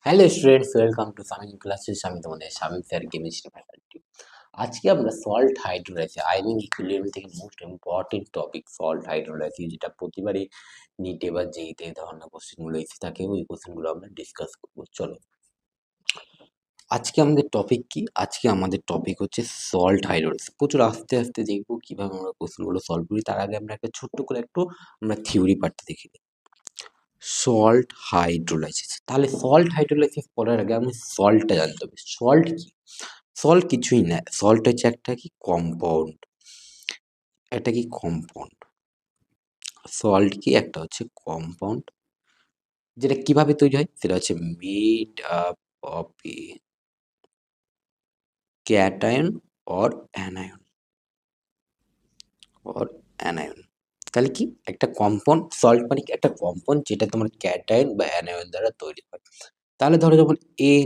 Hello students, welcome to Samin classes. আমি তোমাদের Shamim sir, chemistry faculty. আজকে আমরা সল্ট হাইড্রোলাইসিস আয়নিক ইকুইলিব্রিয়াম থেকে most important topic salt hydrolysis, যেটা প্রতিবারই নিটে বা জেইতে এই ধরনের কোশ্চেনগুলো এসে থাকে, ওই কোশ্চেনগুলো আমরা ডিসকাস করবো। চলো, আজকে আমাদের টপিক কি? আজকে আমাদের টপিক হচ্ছে সল্ট হাইড্রোলাইসিস। প্রচুর আস্তে আস্তে দেখবো কিভাবে আমরা কোশ্চেনগুলো সলভ করি। তার আগে আমরা একটা ছোট্ট করে আমরা থিওরি পার্টটা দেখে নিই। সল্ট হাইড্রোলাইসিস, তাহলে সল্ট হাইড্রোলাইসিস পড়ার আগে আমি সল্টটা জানতে হবে। সল্ট কি? সল্ট কিছুই না, সল্ট হচ্ছে একটা কি কম্পাউন্ড। একটা কি কম্পাউন্ড, সল্ট কি একটা হচ্ছে কম্পাউন্ড, যেটা কিভাবে তৈরি হয় সেটা হচ্ছে made up of A cation or anion or anion. তাহলে কি একটা কম্পাউন্ড, সল্ট মানে কি একটা কম্পাউন্ড যেটা তোমার ক্যাটায়ন বা অ্যানায়ন দ্বারা তৈরি হয়। তাহলে ধরো যেমন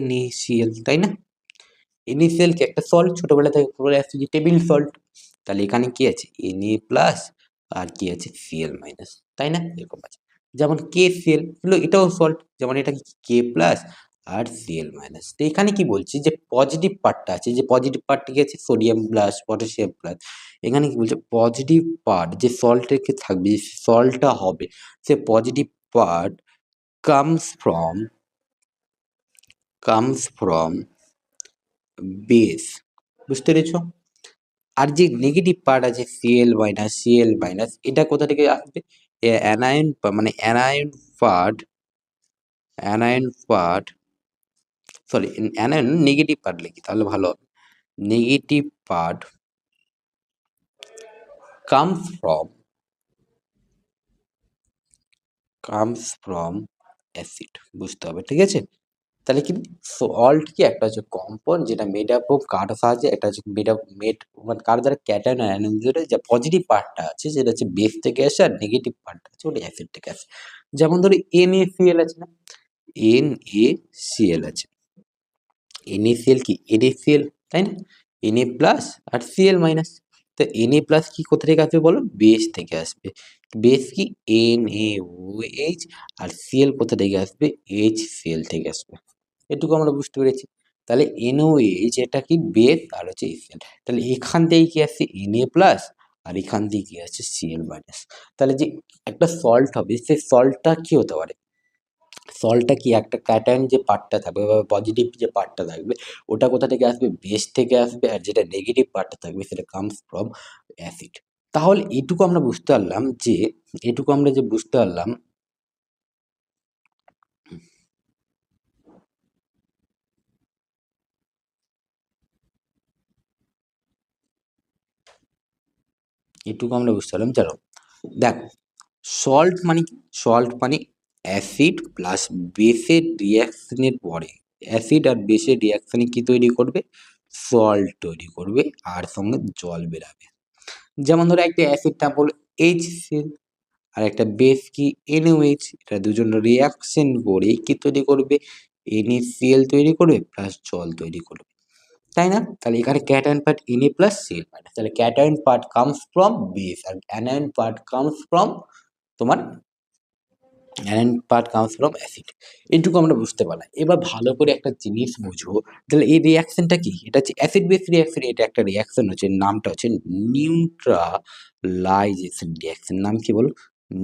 NaCl, তাই না? NaCl কি একটা সল্ট, ছোটবেলা থেকে পড়ে আসছে যে টেবিল সল্ট। তাহলে এখানে কি আছে? Na প্লাস আর কি আছে? Cl মাইনাস, তাই না? এরকম আছে। যেমন KCl হলো, এটাও সল্ট, যেমন এটা কি K প্লাস আর Cl মাইনাস। তো এখানে কি বলছি যে পজিটিভ পার্টটা আছে, যে পজিটিভ পার্টটা কি আছে? Sodium plus potassium plus. এখানে কি বলছে? পজিটিভ পার্ট যে সল্টের কি থাকবে, যে সল্টটা হবে, সে positive part comes from base. বুঝতে পেরেছো? আর যে নেগেটিভ পার্ট আছে Cl মাইনাস, এটা কোথা থেকে আসবে? অ্যানায়ন মানে anion part sorry, anion negative part লিখি তাহলে ভালো হবে। Negative part comes from acid. বুঝতে হবে, ঠিক আছে? তাহলে কি সল্ট কি একটা হচ্ছে কম্পাউন্ড যেটা মেড আপ অফ কার সাহায্যে, একটা হচ্ছে মেড মানে কার দ্বারা? ক্যাটায়ন আর অ্যানায়ন দ্বারা। যে পজিটিভ পার্টটা আছে সেটা হচ্ছে বেস থেকে আসে, আর নেগেটিভ পার্টটা আছে ওটা অ্যাসিড থেকে আসে। যেমন ধরো NaCl আছে না, NaCl আছে, NaCl কি NaCl, তাই না? Na প্লাস আর Cl মাইনাস। তো Na প্লাস কি কোথা থেকে আসবে বলো? বেস থেকে আসবে। বেস কি NaOH, আর Cl কোথা থেকে আসবে? HCl থেকে আসবে। এটুকু আমরা বুঝতে পেরেছি। তাহলে NaOH এটা কি বেস, আর হচ্ছে HCl। তাহলে এখান থেকে কি আসছে? Na প্লাস, আর এখান থেকে কি আসছে? Cl minus. তাহলে যে একটা সল্ট হবে, সেই সল্টটা কি হতে পারে? সল্টটা কি একটা ক্যাটায়ন যে পার্টটা থাকবে বা পজিটিভ যে পার্টটা থাকবে, ওটা কোথা থেকে আসবে? বেস থেকে আসবে। আর যেটা নেগেটিভ পার্টটা থাকবে সেটা কামস ফ্রম অ্যাসিড। তাহলে এটুকু আমরা বুঝতে পারলাম যে এটুকু আমরা যে বুঝতে পারলাম এটুকু আমরা বুঝতে পারলাম। চলো দেখো, সল্ট মানে কি? সল্ট মানে অ্যাসিড প্লাস বেসের রিয়াকশনের পরে, অ্যাসিড আর বেসের রিয়াকশনে কি তৈরি করবে? সল্ট তৈরি করবে, আর সঙ্গে জল বেরাবে। যেমন ধরো একটা অ্যাসিডটা বলো HCl, আর একটা বেস কি NaOH, এটা দুজন রিয়াকশন করে কি তৈরি করবে? NaCl তৈরি করবে প্লাস জল তৈরি করবে, তাই না? তাহলে এখানে cation part Na plus Cl minus. তাহলে cation part comes from base, আর অ্যানায়ন পার্ট কামস ফ্রম তোমার অ্যাসিড। এইটুকু আমরা বুঝতে পারলাম। এবার ভালো করে একটা জিনিস বুঝো, তাহলে এই রিয়াকশনটা কি? এটা হচ্ছে অ্যাসিড বেস রিয়াকশন। এটা একটা রিয়াকশন হচ্ছে, নামটা হচ্ছে নিউট্রালাইজেশন রিয়াকশন। নাম কি বলো?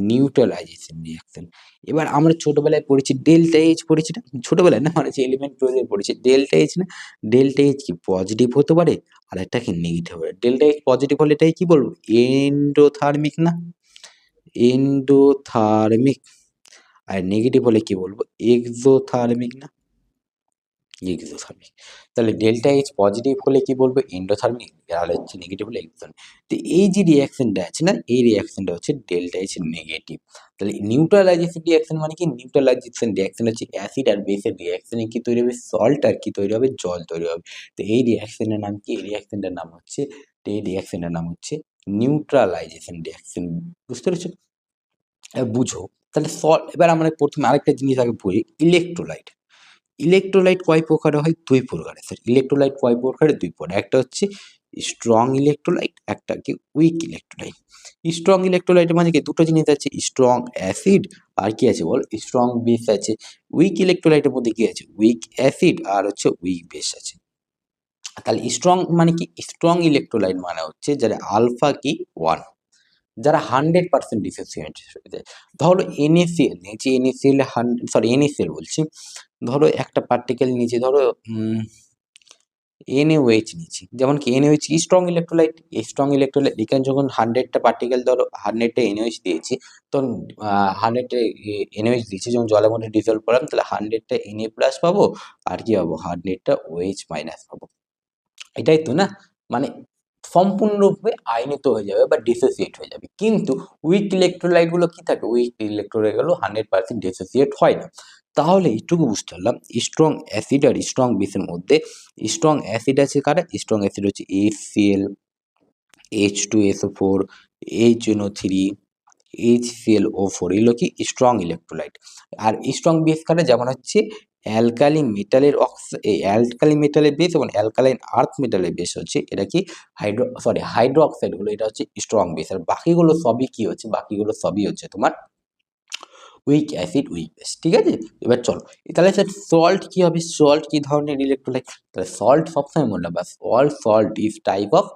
Neutralisation reaction. এবার আমরা ছোটবেলায় পড়েছি ডেল্টা এইচ, পড়েছি না? ছোটবেলায় না, মানে এলিমেন্ট টুয়েলভে পড়েছি ডেল্টা এইচ না? ডেল্টা এইচ কি পজিটিভ হতে পারে, আর একটা কি নেগেটিভ হবে। ডেল্টা এইচ পজিটিভ হলে এটাই কি বলবো? এন্ডোথার্মিক না? এন্ডোথার্মিক। আর নেগেটিভ হলে কি বলবো? এক্সোথার্মিক না? এক্সোথার্মিক। তাহলে ডেল্টা এইচ পজিটিভ হলে কি বলবো? এন্ডোথার্মিক, আর হচ্ছে নেগেটিভ হলে এক্সোথার্মিক। তো এই যে রিয়াকশনটা আছে না, এই রিয়াকশনটা হচ্ছে ডেল্টা এইচ নেগেটিভ। তাহলে নিউট্রালাইজেশন রিয়াকশন মানে কি? নিউট্রালাইজেশন রিয়াকশন হচ্ছে অ্যাসিড আর বেসের রিয়াকশনে কি তৈরি হবে? সল্ট, আর কি তৈরি হবে? জল তৈরি হবে। তো এই রিয়াকশনের নাম কি? এই রিয়াকশনের নাম হচ্ছে নিউট্রালাইজেশন রিয়াকশন। বুঝতে পেরেছো? বুঝো। তাহলে এবার আমরা প্রথমে আরেকটা জিনিস আগে পড়ি, ইলেকট্রোলাইট। ইলেকট্রোলাইট কয় প্রকারের হয়? দুই প্রকারের। ইলেকট্রোলাইট কয় প্রকারের? দুই প্রকার। একটা হচ্ছে স্ট্রং ইলেকট্রোলাইট, একটা কি উইক ইলেকট্রোলাইট। স্ট্রং ইলেকট্রোলাইটের মাঝে কি দুটো জিনিস আছে, স্ট্রং অ্যাসিড আর কি আছে বল, স্ট্রং বেস আছে। উইক ইলেকট্রোলাইটের মধ্যে কি আছে, উইক অ্যাসিড আর হচ্ছে উইক বেস আছে। তাহলে স্ট্রং মানে কি, স্ট্রং ইলেকট্রোলাইট মানে হচ্ছে যারা আলফা কি 1, যারা 100% ডিসোসিয়েট হয়ে যায়। ধরো NaCl নিচে, NaCl NaCl বলছি, ধরো একটা পার্টিকেল নিচে, ধরো NaOH নিচ্ছি, যেমন কি NaOH strong electrolyte, strong electrolyte এখানে যখন 100টা পার্টিকেল, ধরো 100টা NaOH দিয়েছি, তখন 100টা NaOH দিয়েছি, যখন জলের মধ্যে ডিজলভ করলাম, তাহলে 100টা Na প্লাস পাবো, আর কি পাবো, 100টা OH মাইনাস পাবো। এটাই তো না, মানে সম্পূর্ণরূপে আয়নিত হয়ে যাবে বা ডিসোসিয়েট হয়ে যাবে। কিন্তু উইক ইলেকট্রোলাইট গুলো কি থাকে, উইক ইলেকট্রোলাইট গুলো 100% ডিসোসিয়েট হয় না। তাহলে এইটুকু বুঝতে পারলাম স্ট্রং অ্যাসিড আর স্ট্রং বেসের মধ্যে। স্ট্রং অ্যাসিড আছে কারা, স্ট্রং অ্যাসিড হচ্ছে HCl, H2SO4, HNO3, HClO4, এগুলো কি স্ট্রং ইলেকট্রোলাইট। আর স্ট্রং বেস কারা, যেমন হচ্ছে অ্যালকালি মেটালের অ্যালকালি মেটালের বেস এবং অ্যালকালাইন আর্থ মেটালের বেস হচ্ছে এটা কি হাইড্রো অক্সাইড গুলো, এটা হচ্ছে স্ট্রং বেস। আর বাকিগুলো সবই কি হচ্ছে, বাকিগুলো সবই হচ্ছে তোমার উইক অ্যাসিড, উইক বেস। ঠিক আছে, এবার চলো তাহলে স্যার সল্ট কি হবে, সল্ট কি ধরনের ইলেকট্রোলাইট, তাহলে সল্ট সবসময় মনে রাখবা, all salt is type of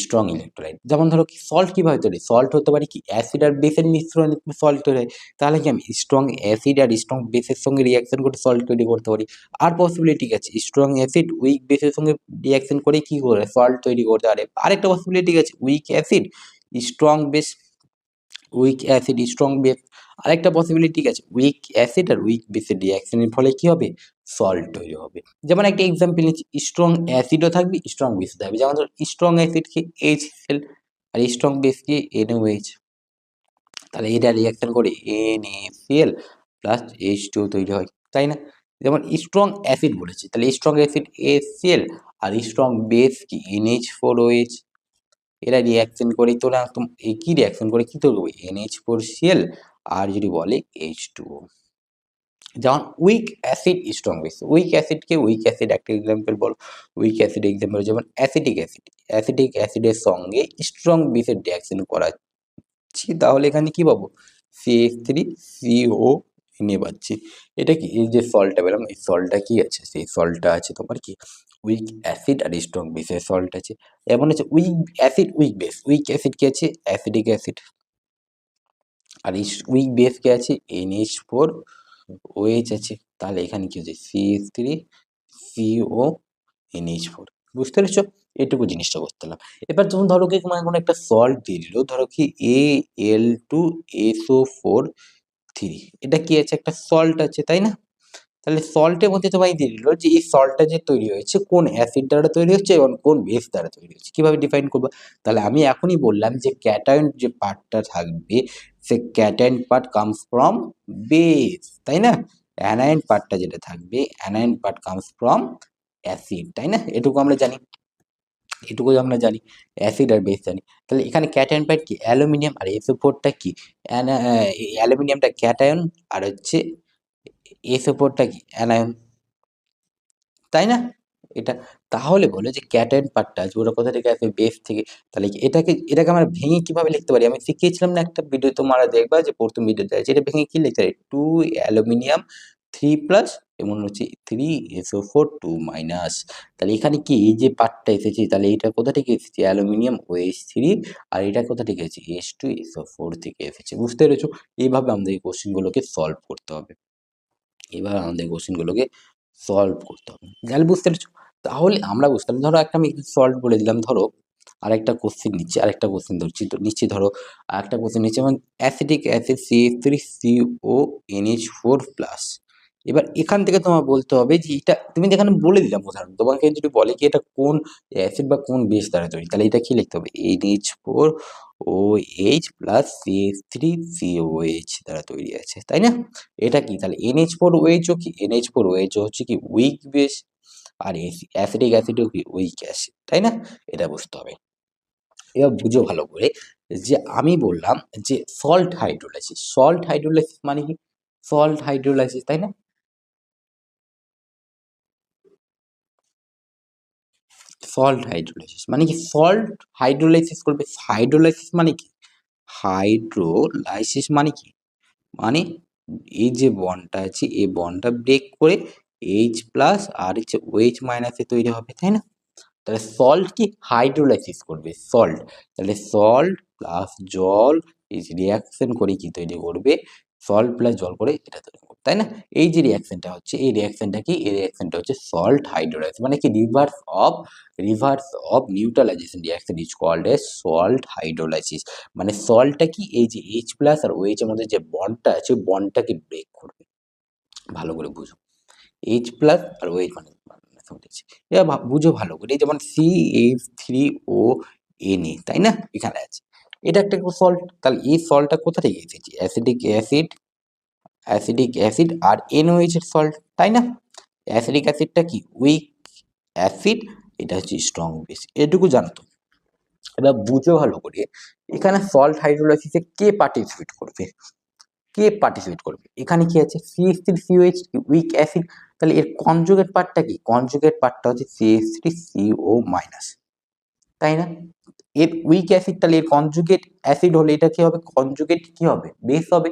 strong electrolyte. যেমন ধরো কি সল্ট কিভাবে তৈরি, সল্ট হতে পারে কি অ্যাসিড আর বেসের মিশ্রণে সল্ট তৈরি হয়। তাহলে কি আমি স্ট্রং অ্যাসিড আর স্ট্রং বেসের সঙ্গে রিয়াকশন করে সল্ট তৈরি করতে পারি। আর পসিবিলিটি আছে স্ট্রং অ্যাসিড উইক বেসের সঙ্গে রিয়াকশন করে কি করে সল্ট তৈরি করতে পারে। আরেকটা পসিবিলিটি আছে week acid strong base, week acid strong base. আরেকটা পসিবিলিটি আছে উইক অ্যাসিড আর উইক বেসের রিয়াকশনের ফলে কি হবে, সল্ট তৈরি হবে। যেমন একটা এক্সাম্পল নিচ্ছি, স্ট্রং অ্যাসিডও থাকবে স্ট্রং বেসও থাকবে। যেমন ধর স্ট্রং অ্যাসিড কি HCl আর স্ট্রং বেস কি NaOH, তাহলে এটা রিয়াকশন করে NaCl প্লাস H2 তৈরি হয়, তাই না। যেমন স্ট্রং অ্যাসিড বলেছি, তাহলে স্ট্রং অ্যাসিড HCl আর স্ট্রং বেস কি NH4OH, এরা রিয়াকশন করে তোরা কি রিয়াকশন করে কি তৈরি করবে, NH4Cl আর যদি বলে H2O। যেমন weak acid strong base, weak অ্যাসিডকে উইক অ্যাসিড একটা এক্সাম্পল বলো, উইক অ্যাসিড এক্সাম্পল যেমন অ্যাসিটিক অ্যাসিড, অ্যাসিটিক অ্যাসিডের সঙ্গে স্ট্রং বেসের রিয়াকশন করাচ্ছি, তাহলে এখানে কি পাবো, CH3CO নিয়ে পাচ্ছি। এটা কি, এই যে সল্টটা পেলাম, এই সল্টটা কি আছে, সেই সল্টটা আছে তোমার কি উইক অ্যাসিড আর স্ট্রং বেসের সল্ট আছে। এমন হচ্ছে week acid weak base, week acid কি আছে অ্যাসিডিক অ্যাসিড, আর উইক বেস কি আছে NH4OH আছে। তাহলে এখানে কি হচ্ছে CH3CONH4। বুঝতে পেরেছো, এটুকু জিনিসটা করতে পারলাম। এবার যখন ধরো কি তোমার কোনো একটা সল্ট দিয়ে দিল, ধরো কি Al2SO4 এটা কি আছে, একটা সল্ট আছে, তাই না। তাহলে সল্টের মধ্যে তোমায় দিয়ে দিল যে এই সল্টটা যে তৈরি হয়েছে কোন অ্যাসিড দ্বারা তৈরি হচ্ছে এবং কোন বেস দ্বারা তৈরি হচ্ছে, কিভাবে ডিফাইন করবো। তাহলে আমি এখনই বললাম যে ক্যাটায়ন যে পার্টটা থাকবে, সে cation part comes from base, তাই না। অ্যানায়ন পার্টটা যেটা থাকবে, anion part comes from acid, তাই না। এটুকু আমরা জানি, এটুকু আমরা জানি, অ্যাসিড আর বেস জানি। তাহলে এখানে ক্যাটায়ন পার্ট কি অ্যালুমিনিয়াম, আর SO4টা কি অ্যালুমিনিয়ামটা ক্যাটায়ন, আর হচ্ছে SO4টা কি অ্যানায়ন, তাই না। এটা তাহলে বলো যে ক্যাটায়ন পার্টটা আছে ওটা কোথা থেকে আসবে, বেস থেকে। তাহলে এটাকে আমরা ভেঙে কিভাবে লিখতে পারি, আমি শিখিয়েছিলাম না একটা ভিডিও, তোমরা দেখবা যে প্রথম ভিডিওতে আছে, এটা ভেঙে কি লিখতে পারি, 2 অ্যালুমিনিয়াম 3 প্লাস এবং হচ্ছে 3SO4 2 মাইনাস। তাহলে এখানে কি এই যে পার্টটা এসেছে, তাহলে এটা কোথা থেকে এসেছে, অ্যালুমিনিয়াম OH3, আর এটা কোথা থেকে এসেছে, H2SO4 থেকে এসেছে। বুঝতে পেরেছো, এইভাবে আমাদের এই কোশ্চেন গুলোকে সলভ করতে হবে, এবার আমাদের কোশ্চেন গুলোকে সলভ করতে হবে। তাহলে বুঝতে পেরেছো, তাহলে আমরা বুঝতাম, ধরো একটা আমি সলভ বলে দিলাম, ধরো আরেকটা কোশ্চেন নিচ্ছি, আরেকটা কোশ্চেন ধরছি তো নিচ্ছি, ধরো আরেকটা কোশ্চেন নিচ্ছি, যেমন অ্যাসিটিক অ্যাসিড CH3CONH4 প্লাস। এবার এখান থেকে তোমার বলতে হবে যে এটা তুমি যেখানে বলে দিলাম উদাহরণ, তোমাকে যদি বলে কি এটা কোন অ্যাসিড বা কোন বেস দ্বারা তৈরি, তাহলে এটা কি লিখতে হবে, NH4OH প্লাস CH3COH দ্বারা তৈরি আছে, তাই না। এটা কি, তাহলে NH4OH কি, NH4OH হচ্ছে কি উইক বেস, আর অ্যাসিটিক অ্যাসিডও কি উইক অ্যাসিড, তাই না। এটা বুঝতে হবে। এবার বুঝো ভালো করে যে আমি বললাম যে সল্ট হাইড্রোলাইসিস, সল্ট হাইড্রোলাইসিস মানে কি, সল্ট হাইড্রোলাইসিস, তাই না। সল্ট হাইড্রোলাইসিস মানে কি? সল্ট হাইড্রোলাইসিস করবে। হাইড্রোলাইসিস মানে কি? হাইড্রোলাইসিস মানে কি? মানে এই যে বন্ডটা আছে এই বন্ডটা ব্রেক করে H প্লাস আর হচ্ছে OH মাইনাসে তৈরি হবে, তাই না? তাহলে সল্ট কি? হাইড্রোলাইসিস করবে সল্ট। তাহলে সল্ট প্লাস জল এই যে রিয়াকশন করে কি তৈরি করবে? সল্ট প্লাস জল করে এটা তৈরি করবে, তাই না? এই যে রিয়াকশনটা হচ্ছে এই রিয়াকশনটা কি? এই রিয়াকশনটা হচ্ছে সল্ট হাইড্রোলাইসিস মানে কি? Reverse of neutralization reaction is called as salt hydrolysis. মানে সল্টটা কি? এই যে H প্লাস আর OH এর মধ্যে যে বন্ডটা আছে ওই বন্ডটাকে ব্রেক করবে। ভালো করে বুঝো। H প্লাস আর OH মানে এটা বুঝো ভালো করে। যেমন CH3ONA, তাই না? এখানে আছে। এটা একটা সল্ট। তাহলে এই সল্টটা কোথা থেকে এসেছে? অ্যাসিডিক অ্যাসিড আর NOH এর সল্ট, তাই না? অ্যাসিডিক অ্যাসিডটা কি? উইক অ্যাসিড, এটা হচ্ছে স্ট্রং বেস। এটুকু জানো তো? এবার বুঝো ভালো করে। এখানে সল্ট হাইড্রোলাইসিসে কে পার্টিসিপেট করবে? এখানে কি আছে? CH3COH week acid. তাহলে এর কনজুগেট পার্টটা কি? কনজুগেট পার্টটা হচ্ছে CH3CO মাইনাস, তাই না? এর উইক অ্যাসিড, তাহলে এর কনজুগেট অ্যাসিড হলে এটা কি হবে? কনজুগেট কি হবে? বেস হবে।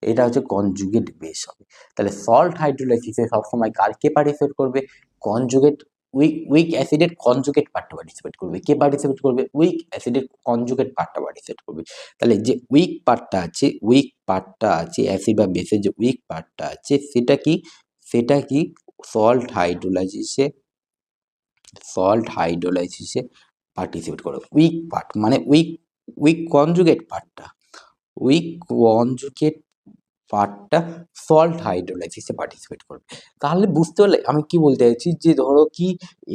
এটা হচ্ছে কনজুগেট বেস হবে। তাহলে সল্ট হাইড্রোলাইসিসে সবসময় কারকে পার্টিসিপেট করবে? কনজুগেট উইক অ্যাসিডের কনজুগেট পার্টটা পার্টিসিপেট করবে। কে পার্টিসিপেট করবে? উইক অ্যাসিডের কনজুগেট পার্টটা পার্টিসিপেট করবে। তাহলে যে উইক পার্টটা আছে অ্যাসিড বা বেসের যে উইক পার্টটা আছে সেটা কি সল্ট হাইড্রোলাইসিসে পার্টিসিপেট করে। উইক পার্ট মানে উইক কনজুগেট পার্টটা সল্ট হাইড্রোলাইসিসে পার্টিসিপেট করবে। তাহলে বুঝতে পারলে আমি কি বলতে চাইছি? যে ধরো কি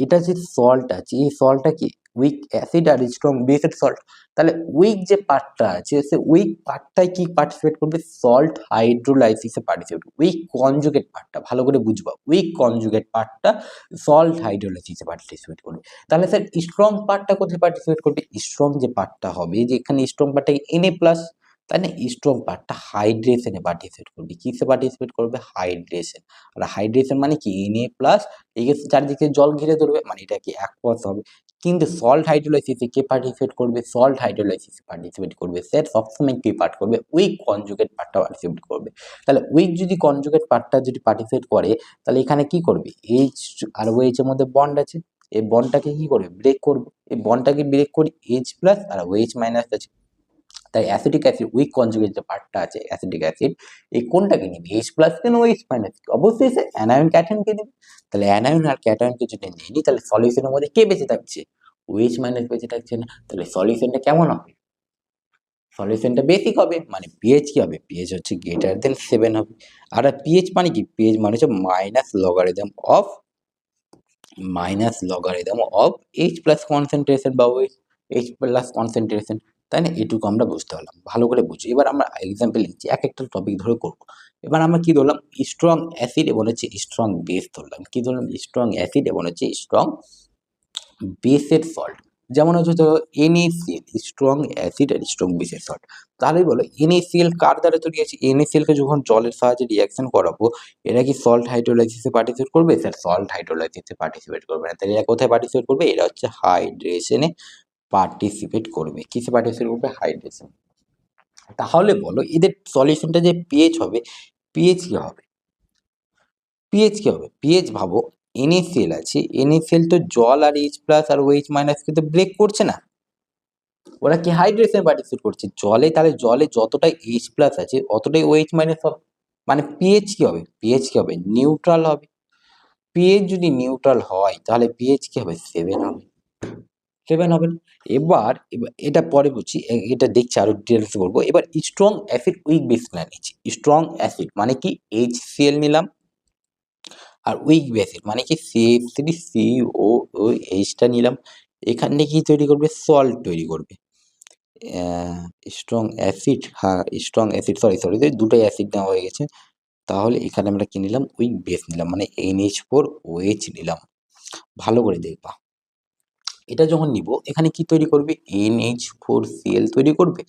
এটা যে সল্ট আছে এই সল্টটা কি? উইক অ্যাসিড আর স্ট্রং বেসের সল্ট। তাহলে উইক যে পার্টটা আছে সে উইক পার্টটাই কি পার্টিসিপেট করবে? সল্ট হাইড্রোলাইসিসে পার্টিসিপেট করবে। উইক কনজুগেট পার্টটা ভালো করে বুঝবা। উইক কনজুগেট পার্টটা সল্ট হাইড্রোলাইসিসে পার্টিসিপেট করবে। তাহলে স্যার স্ট্রং পার্টটা কোথায় পার্টিসিপেট করবে? স্ট্রং যে পার্টটা হবে যে এখানে স্ট্রং পার্টটা Na প্লাস, তাই না? স্ট্রং পার্টটা হাইড্রেশনে পার্টিসিপেট করবে। কিসে পার্টিসিপেট করবে? হাইড্রেশন। আর হাইড্রেশন মানে কি? Na প্লাস এই চারদিকে জল ঘিরে ধরবে মানে এটা কি অ্যাকুয়াস হবে। কিন্তু সল্ট হাইড্রোলাইসিসে কে পার্টিসিপেট করবে? সল্ট হাইড্রোলাইসিসে পার্টিসিপেট করবে স্যার সবসময় কি পার্ট করবে? উইক কনজুগেট পার্টটা পার্টিসিপেট করবে। তাহলে উইক যদি কনজুগেট পার্টটা যদি পার্টিসিপেট করে তাহলে এখানে কি করবে? H আর OH এর মধ্যে বন্ড আছে। এই বন্ডটাকে কি করবে? ব্রেক করবে। এই বন্ডটাকে ব্রেক করে H প্লাস আর OH মাইনাস আছে। তাই অ্যাসিটিক অ্যাসিড উইক কনজুগেট যে পার্টটা আছে অ্যাসিটিক অ্যাসিড এই কোনটাকে নিবে? H প্লাস কেন OH মাইনাস? অবশ্যই সে অ্যানায়ন ক্যাটায়নকে নেবে। তাহলে অ্যানায়ন আর ক্যাটায়নকে যদি নিই তাহলে সলিউশনের মধ্যে কে বেঁচে থাকছে? OH মাইনাস বেঁচে থাকছে না। তাহলে সলিউশনটা কেমন হবে? সলিউশনটা বেসিক হবে মানে পিএইচ কি হবে? পিএইচ হচ্ছে গ্রেটার দেন 7 হবে। আর পিএইচ মানে কি? পিএইচ মানে হচ্ছে minus logarithm of H plus concentration বা H প্লাস কনসেন্ট্রেশন, তাই না? এটুকু আমরা বুঝতে পারলাম। ভালো করে বুঝি। এবার আমরা এক্সাম্পল নিচ্ছি, এক একটা টপিক ধরে করবো। এবার আমরা কি ধরলাম? স্ট্রং অ্যাসিড এবং হচ্ছে স্ট্রং বেস ধরলাম। কি ধরলাম? স্ট্রং অ্যাসিড এবং হচ্ছে স্ট্রং বেসের সল্ট। যেমন হচ্ছে ধরো NaCl স্ট্রং অ্যাসিড আর স্ট্রং বেসের সল্ট। তাহলেই বলো NaCl কার দ্বারা তৈরি আছে? NaCl কে যখন জলের সাহায্যে রিঅ্যাকশন করাবো এরা কি সল্ট হাইড্রোলাইসিসে পার্টিসিপেট করবে? স্যার সল্ট হাইড্রোলাইসিসে পার্টিসিপেট করবে না। তাহলে এরা কোথায় পার্টিসিপেট করবে? এরা হচ্ছে হাইড্রেশনে পার্টিসিপেট করবে। কিসে পার্টিসিপেট করবে? হাইড্রেশন। তাহলে বলো এদের সলিউশনটা যে পিএইচ হবে, পিএইচ কি হবে? পিএইচ ভাবো NaCl আছে, NaCl তো জল আর H প্লাস আর OH মাইনাস কে তো ব্রেক করছে না, ওরা কি হাইড্রেশনে পার্টিসিপেট করছে। জলে যতটাই H প্লাস আছে অতটাই OH মাইনাস হবে। মানে পিএইচ কি হবে? নিউট্রাল হবে। পিএইচ যদি নিউট্রাল হয় তাহলে পিএইচ কি হবে? 7 হবে। 7 হবে না? এবার এটা পরে বুঝছি, এটা দেখছি আরো ডিটেলস বলবো। এবার স্ট্রং অ্যাসিড উইক বেস নিচ্ছি। স্ট্রং অ্যাসিড মানে কি? HCl নিলাম আর উইক বেসিড মানে কি? CH3COOH টা নিলাম। এখানে কি তৈরি করবে? সল্ট তৈরি করবে। স্ট্রং অ্যাসিড, হ্যাঁ স্ট্রং অ্যাসিড, সরি দুটোই অ্যাসিড নেওয়া হয়ে গেছে। তাহলে এখানে আমরা কি নিলাম? উইক বেস নিলাম মানে NH4OH নিলাম। ভালো করে দেখবা। এটা যখন নিব এখানে কি তৈরি করবে? NH4Cl তৈরি করবে।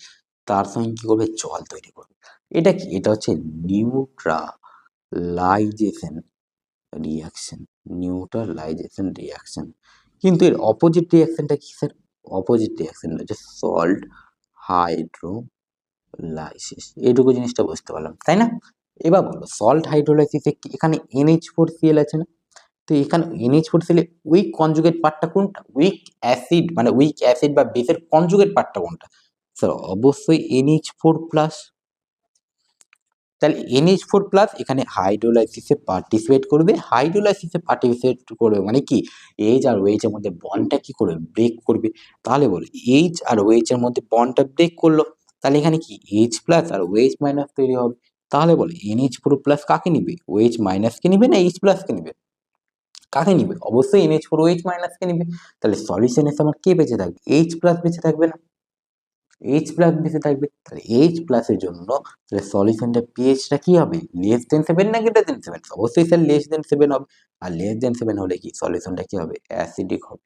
তার সঙ্গে কি করবে? জল তৈরি করবে। এটা কি? এটা হচ্ছে নিউট্রালাইজেশন রিঅ্যাকশন। কিন্তু এর অপোজিট রিয়াকশনটা কি স্যার? অপোজিট রিয়াকশন হচ্ছে সল্ট হাইড্রোলাইসিস। এইটুকু জিনিসটা বুঝতে পারলাম, তাই না? এবার বলো সল্ট হাইড্রোলাইসিসে এখানে NH4Cl আছে না? তো এখানে NH4Cl উইক কনজুগেট পার্টটা কোনটা? উইক অ্যাসিড মানে উইক অ্যাসিড বা বেসের কনজুগেট পার্টটা কোনটা? স্যার অবশ্যই NH4+। তাহলে NH4+ এখানে হাইড্রোলাইসিসে পার্টিসিপেট করবে। হাইড্রোলাইসিসে পার্টিসিপেট করবে মানে কি এইচ আর ওএইচ এর মধ্যে বন্ডটা কি করবে? ব্রেক করবে। তাহলে বলো এইচ আর ওএইচ এর মধ্যে বন্ডটা ব্রেক করলো। তাহলে এখানে কি H+ আর OH- তৈরি হবে। তাহলে বলো NH4+ কাকে নিবে? OH- কে নিবে না H+ কে নিবে? কাকে নিবে? অবশ্যই NH4OH- কে নিবে। তাহলে সলিউশনে আমার কে বেঁচে থাকবে? H+ বেঁচে থাকবে না? H+ বেঁচে থাকবে। তাহলে H+ এর জন্য তাহলে সলিউশনটা pH-টা কি হবে? লেস দেন 7 না গ্রেটার দেন 7? অবশ্যই স্যার লেস দেন 7 হবে। আর লেস দেন 7 হলে কি সলিউশনটা কি হবে? অ্যাসিডিক হবে।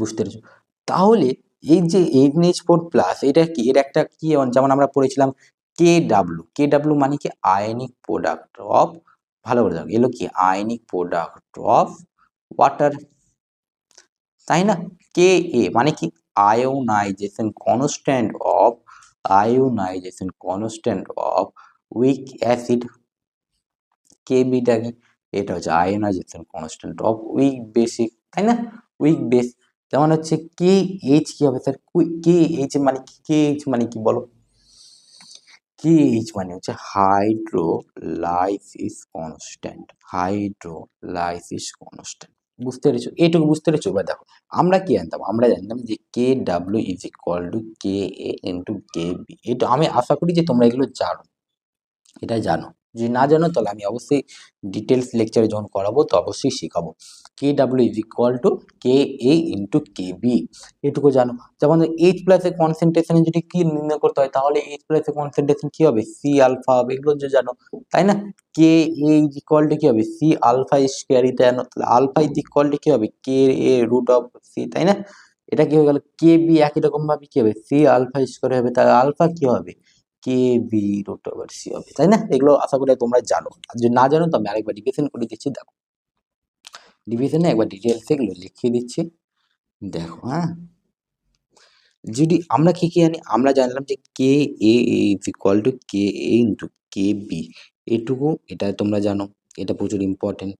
বুঝতে পেরেছো? তাহলে এই যে NH4+ এটা কি? এর একটা কি যেমন আমরা পড়েছিলাম KW। KW মানে কি? আয়নিক প্রোডাক্ট অফ, ভালো করে দেখো, এগুলো কি? আয়নিক প্রোডাক্ট অফ ওয়াটার, তাই না? Ka মানে কি? Ionization constant of, ionization constant of weak acid. Kb টা কি? এটা হচ্ছে ionization constant of weak basic, তাই না? Weak base. যেমন হচ্ছে KH কি হবে স্যার? KH মানে কি? KH মানে কি বলো? KH মানে হচ্ছে হাইড্রোলাইসিস কনস্ট্যান্ট, হাইড্রোলাইসিস কনস্ট্যান্ট। বুঝতে পেরেছো? এইটুকু বুঝতে পেরেছো? এবার দেখো আমরা কি জানতাম? আমরা জানতাম যে KW is equal to KA into KB। এটা আমি আশা করি যে তোমরা এগুলো জানো, এটা জানো। যদি না জানো তাহলে আমি অবশ্যই ডিটেলস লেকচারে যখন করাবো তো অবশ্যই শেখাবো। KW is equal to KA into KB, এটুকু জানো। যেমন H+ এর কনসেন্ট্রেশন যদি কি নির্ণয় করতে হয় তাহলে H+ এর কনসেন্ট্রেশন কি হবে? C আলফা হবে, এগুলো যে জানো, তাই না? KA ইজ ইকুয়াল টু কি হবে? C আলফা স্কয়ার, এটা জানো। তাহলে আলফা ইজ ইকুয়াল টু কি হবে? KA রুট অফ C, তাই না? এটা কি হয়ে গেল? KB একই রকম ভাবে কি হবে? C আলফা স্কয়ার হবে, তাহলে আলফা কি হবে? KB রুট ওভার C হবে, তাই না? এগুলো আশা করি তোমরা জানো। আর যদি না জানো তো আমি আরেকবার ডিভিশন করে দিচ্ছি, দেখো। ডিভিশনে একবার ডিটেলস এগুলো লিখিয়ে দিচ্ছি, দেখো। হ্যাঁ, যদি আমরা কি জানি? আমরা জানলাম যে KA is equal to KA into KB, এটুকু এটা তোমরা জানো, এটা প্রচুর ইম্পর্টেন্ট।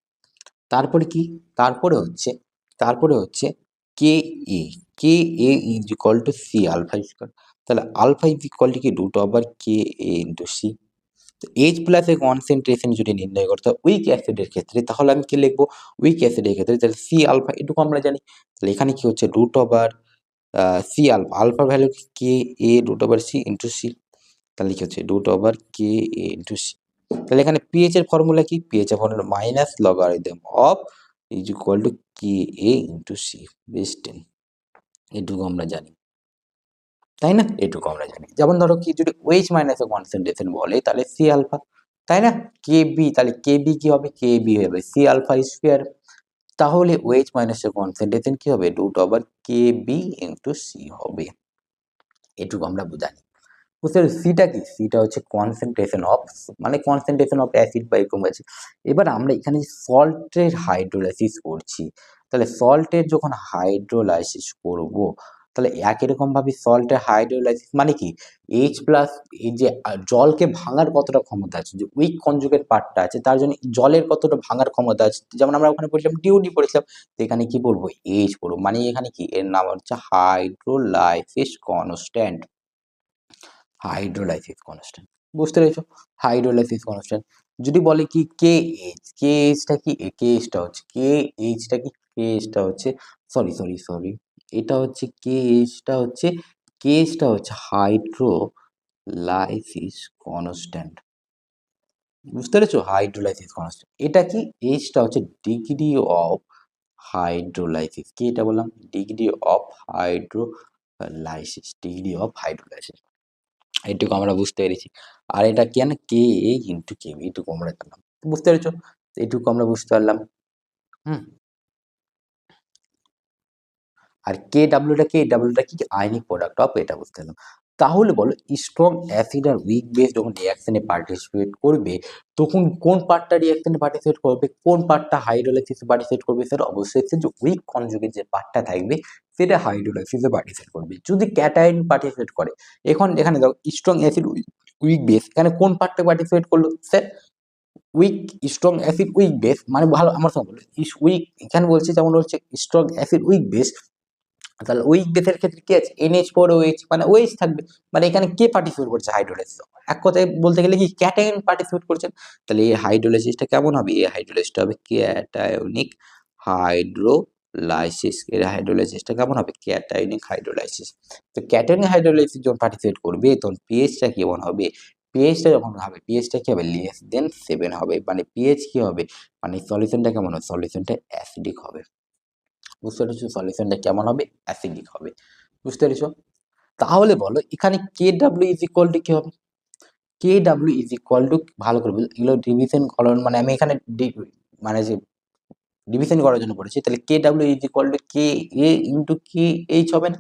তারপরে কি? তারপরে হচ্ছে KA, KA is equal to C alpha square. তাহলে আলফা ইজ ইকুয়াল টু কি? Root over KA into C। H+ এর কনসেন্ট্রেশন যদি নির্ণয় করতে হয় উইক অ্যাসিডের ক্ষেত্রে তাহলে আমি কি লিখবো? উইক অ্যাসিডের ক্ষেত্রে তাহলে C আলফা, এটুকু আমরা জানি। তাহলে এখানে কি হচ্ছে? রুট ওভার C আলফা, আলফার ভ্যালু কি? KA root over C into C। তাহলে কি হচ্ছে? Root over KA into C। তাহলে এখানে pH এর ফর্মুলা কি? pH এর formula minus logarithm of is equal to KA into C base 10, এটুকু আমরা জানি, তাই না? এটুকু আমরা জানি। যেমন ধরো কি যদি OH- এর কনসেন্ট্রেশন বলে তাহলে C আলফা, তাই না? KB, তাহলে KB কি হবে? KB হবে C আলফা স্কয়ার। তাহলে OH- এর কনসেন্ট্রেশন কি হবে? Root over KB into C হবে। এটুকু আমরা জানি। বুঝতে পেরেছো? সিটা কি? সিটা হচ্ছে কনসেন্ট্রেশন অফ, মানে কনসেন্ট্রেশন অফ অ্যাসিড বা এরকম আছে। এবার আমরা এখানে সল্টের হাইড্রোলাইসিস করছি। তাহলে সল্টের যখন হাইড্রোলাইসিস করব তাহলে একই রকম ভাবে সল্টের হাইড্রোলাইসিস মানে কি? H+ এই যে জলকে ভাঙার কতটা ক্ষমতা আছে, যে উইক কনজুগেট পার্টটা আছে তার জন্য জলের কতটা ভাঙার ক্ষমতা আছে। যেমন আমরা ওখানে পড়েছিলাম DOD পড়েছিলাম। তো এখানে কি বলবো? H পড়বো। মানে এখানে কি এর নাম হচ্ছে হাইড্রোলাইসিস কনস্ট্যান্ট, হাইড্রোলাইসিস কনস্ট্যান্ট। বুঝতে পেরেছো? Hydrolysis constant. যদি বলে কি KH, KH টা কি? KH টা হচ্ছে KH টা কি? KH টা হচ্ছে সরি, এটা হচ্ছে KH টা হচ্ছে হাইড্রোলাইসিস কনস্ট্যান্ট। বুঝতে পেরেছো? Hydrolysis constant. এটা কি? H টা হচ্ছে ডিগ্রি অফ হাইড্রোলাইসিস। কি এটা বললাম? Degree of hydrolysis, degree of hydrolysis. এটুকু আমরা বুঝতে পেরেছি। আর এটা কেন? KA ইন্টু KB, এটুকু আমরা জানলাম। বুঝতে পেরেছো? এটুকু আমরা বুঝতে পারলাম। হুম। আর KW টা কি? ডাব্লিউটা কি? আয়নিক প্রোডাক্ট অফ, এটা বুঝতে পারলাম। তাহলে বলো স্ট্রং অ্যাসিড আর উইক বেস যখন রিঅ্যাকশনে পার্টিসিপেট করবে তখন কোন পার্টটা রিঅ্যাকশনে পার্টিসিপেট করবে, কোন পার্টটা হাইড্রোলাইসিসে পার্টিসিপেট করবে? স্যার অবশ্যই যে উইক কনজুগেট যে পার্টটা থাকবে সেটা হাইড্রোলাইসিসে পার্টিসিপেট করবে। যদি ক্যাটায়ন পার্টিসিপেট করে, এখন এখানে দেখো স্ট্রং অ্যাসিড উইক বেস, এখানে কোন পার্টটা পার্টিসিপেট করলো? Sir week strong acid weak base, মানে ভালো আমার সঙ্গে বলো উইক, এখানে বলছে যেমন হচ্ছে স্ট্রং অ্যাসিড উইক বেস, তাহলে উইক বেসের ক্ষেত্রে কি আছে? NH4OH, মানে OH থাকবে। মানে এখানে কে পার্টিসিপেট করছে? হাইড্রোলাইসিস। এক কথায় বলতে গেলে কি ক্যাটায়ন পার্টিসিপেট করছে। তাহলে এই হাইড্রোলাইসিসটা কেমন হবে? এই হাইড্রোলাইসিসটা হবে ক্যাটায়নিক হাইড্রোলাইসিস। এর হাইড্রোলাইসিসটা কেমন হবে? Cationic hydrolysis. তো ক্যাটায়নিক হাইড্রোলাইসিস যখন পার্টিসিপেট করবে তখন পিএইচটা কেমন হবে? পিএইচটা যখন হবে, পিএইচটা কি হবে? লেস দেন 7 হবে। মানে পিএইচ কি হবে? মানে সলিউশনটা কেমন হবে? সলিউশনটা অ্যাসিডিক হবে। বুঝতে পেরেছো? সলিউশনটা কেমন হবে? অ্যাসিডিক হবে। বুঝতে পেরেছো? তাহলে বলো এখানে KW ইজ ইকুয়াল টু কি হবে? KW ইজ ইকুয়াল টু, ভালো করে বুঝো, এগুলো ডিভিশন করার মানে আমি এখানে মানে যে ডিভিশন করার জন্য বলেছি। তাহলে KW is equal to KA into KH হবে না?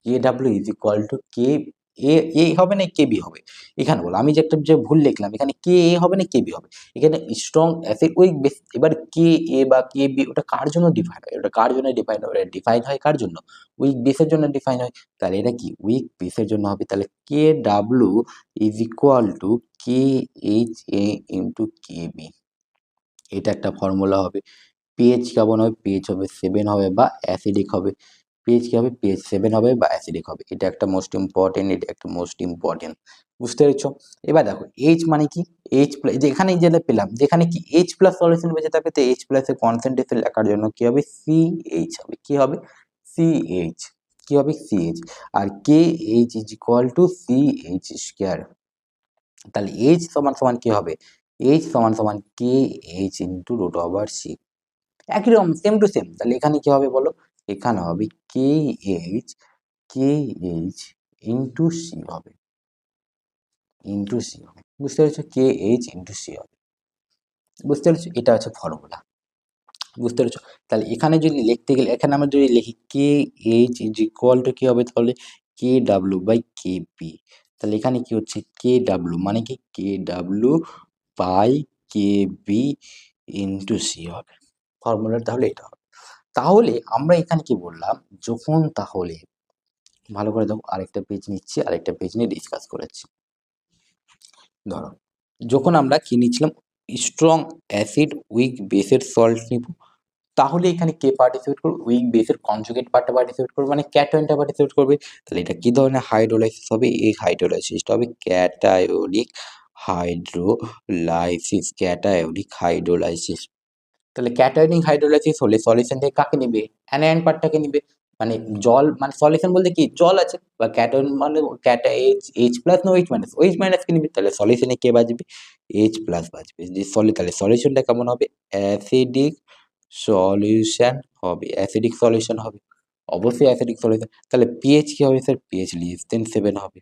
KW is equal to KA হবে না KB হবে? এখানে বলো আমি যে একটা যে ভুল লিখলাম, এখানে KA হবে না KB হবে? এখানে স্ট্রং অ্যাসিড উইক বেস, এবার KA বা KB ওটা কার জন্য ডিফাইন হয়? ওটা কার জন্য ডিফাইন হয়? ওটা ডিফাইন হয় কার জন্য? উইক বেসের জন্য ডিফাইন হয়। তাহলে এটা কি উইক বেসের জন্য হবে। তাহলে KW is equal two KHA into KB, এটা একটা ফর্মুলা হবে। পিএইচ কেমন হবে? পিএইচ হবে 7 হবে বা অ্যাসিডিক হবে। পিএইচ কি হবে? পিএইচ 7 হবে বা অ্যাসিডিক হবে। এটা একটা মোস্ট ইম্পর্টেন্ট, এটা একটা মোস্ট ইম্পর্টেন্ট। বুঝতে পেরেছো? এবার দেখো এইচ মানে কি? এইচ প্লাস, যে এখানে যেটা পেলাম যেখানে কি এইচ প্লাস সলিউশন বেঁচে থাকবে, তো এইচ প্লাস এর কনসেন্ট্রেশন লেখার জন্য কি হবে? সিএইচ হবে। কি হবে? সিএইচ। কি হবে? সিএইচ। আর K H is equal to CH square. তাহলে এইচ সমান সমান কি হবে? এইচ সমান সমান K H into root over C. একই রকম সেম টু সেম। তাহলে এখানে কি হবে বলো? এখানে হবে কে এইচ ইন্টু সি হবে, ইন্টু সি হবে। বুঝতে পেরেছো? KH ইন্টু সি হবে। বুঝতে পেরেছো? এটা হচ্ছে ফর্মুলা। বুঝতে পেরেছো? তাহলে এখানে যদি লিখতে গেলে, এখানে আমরা যদি লিখি KH ইজ ইকুয়াল টু কি হবে তাহলে? KW by KP। তাহলে এখানে কি হচ্ছে? KW মানে কি? KW by KB into C হবে। ফর্মুলা তাহলে এটা হবে। তাহলে আমরা এখানে কি বললাম? যখন তাহলে ভালো করে দেখো, আরেকটা পেজ নিচ্ছি, আরেকটা পেজ নিয়ে ডিসকাস করেছি। ধরো যখন আমরা কি নিচ্ছিলাম? স্ট্রং অ্যাসিড উইক বেসের সল্ট নিব, তাহলে এখানে কে পার্টিসিপেট করবে? উইক বেসের কনজুগেট পার্টটা পার্টিসিপেট করবে, মানে ক্যাটায়নটা পার্টিসিপেট করবে। তাহলে এটা কি ধরনের হাইড্রোলাইসিস হবে? এই হাইড্রোলাইসিসটা হবে ক্যাটায়নিক হাইড্রোলাইসিস। Cationic hydrolysis. তাহলে ক্যাটায়নিক হাইড্রোলাইসিস হলে সলিউশন থেকে কাকে নিবে? অ্যানায়ন পার্টটাকে নিবে। মানে জল, মানে সলিউশন বলতে কি জল আছে, বা ক্যাটায়ন মানে এইচ প্লাস না এইচ মাইনাস? এইচ মাইনাস কে নিবে। তাহলে সলিউশনে কে বাজবে? এইচ প্লাস বাজবে। যে তাহলে সলিউশনটা কেমন হবে? অ্যাসিডিক সলিউশন হবে। অ্যাসিডিক সলিউশন হবে, অবশ্যই অ্যাসিডিক সলিউশন। তাহলে পিএইচ কি হবে স্যার? পিএইচ লেস দেন 7 হবে।